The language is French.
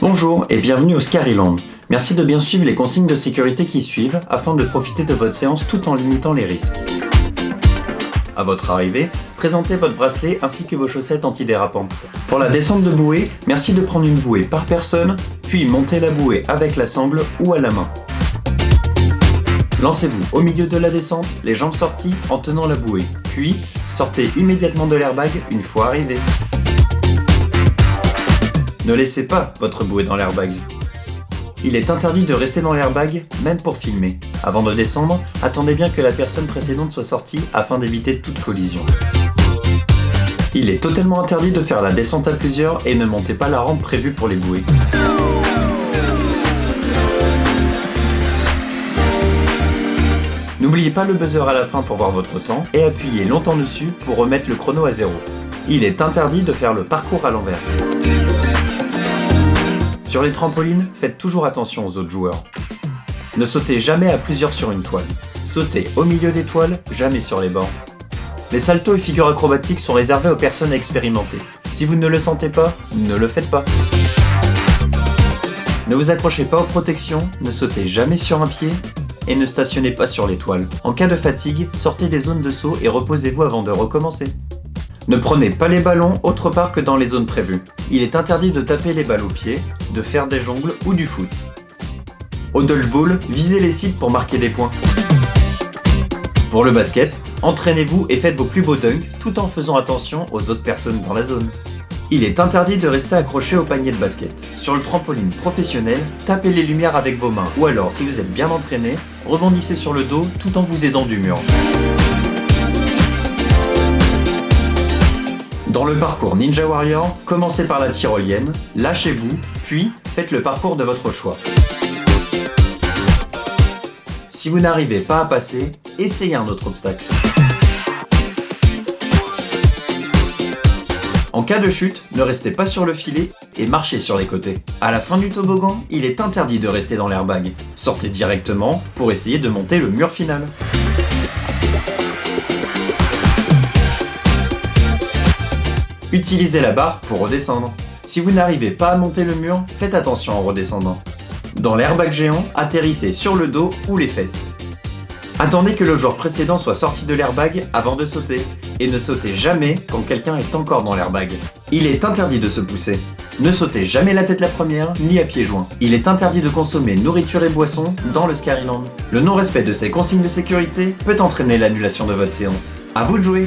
Bonjour et bienvenue au Scaryland. Merci de bien suivre les consignes de sécurité qui suivent afin de profiter de votre séance tout en limitant les risques. À votre arrivée, présentez votre bracelet ainsi que vos chaussettes antidérapantes. Pour la descente de bouée, merci de prendre une bouée par personne, puis montez la bouée avec la sangle ou à la main. Lancez-vous au milieu de la descente, les jambes sorties en tenant la bouée, puis sortez immédiatement de l'airbag une fois arrivé. Ne laissez pas votre bouée dans l'airbag. Il est interdit de rester dans l'airbag, même pour filmer. Avant de descendre, attendez bien que la personne précédente soit sortie afin d'éviter toute collision. Il est totalement interdit de faire la descente à plusieurs et ne montez pas la rampe prévue pour les bouées. N'oubliez pas le buzzer à la fin pour voir votre temps et appuyez longtemps dessus pour remettre le chrono à 0. Il est interdit de faire le parcours à l'envers. Sur les trampolines, faites toujours attention aux autres joueurs. Ne sautez jamais à plusieurs sur une toile. Sautez au milieu des toiles, jamais sur les bords. Les saltos et figures acrobatiques sont réservés aux personnes expérimentées. Si vous ne le sentez pas, ne le faites pas. Ne vous accrochez pas aux protections, ne sautez jamais sur un pied et ne stationnez pas sur les toiles. En cas de fatigue, sortez des zones de saut et reposez-vous avant de recommencer. Ne prenez pas les ballons autre part que dans les zones prévues. Il est interdit de taper les balles au pied, de faire des jongles ou du foot. Au dodgeball, visez les cibles pour marquer des points. Pour le basket, entraînez-vous et faites vos plus beaux dunks tout en faisant attention aux autres personnes dans la zone. Il est interdit de rester accroché au panier de basket. Sur le trampoline professionnel, tapez les lumières avec vos mains ou alors, si vous êtes bien entraîné, rebondissez sur le dos tout en vous aidant du mur. Dans le parcours Ninja Warrior, commencez par la tyrolienne, lâchez-vous, puis faites le parcours de votre choix. Si vous n'arrivez pas à passer, essayez un autre obstacle. En cas de chute, ne restez pas sur le filet et marchez sur les côtés. À la fin du toboggan, il est interdit de rester dans l'airbag. Sortez directement pour essayer de monter le mur final. Utilisez la barre pour redescendre. Si vous n'arrivez pas à monter le mur, faites attention en redescendant. Dans l'airbag géant, atterrissez sur le dos ou les fesses. Attendez que le joueur précédent soit sorti de l'airbag avant de sauter, et ne sautez jamais quand quelqu'un est encore dans l'airbag. Il est interdit de se pousser. Ne sautez jamais la tête la première, ni à pieds joints. Il est interdit de consommer nourriture et boissons dans le Scaryland. Le non-respect de ces consignes de sécurité peut entraîner l'annulation de votre séance. À vous de jouer!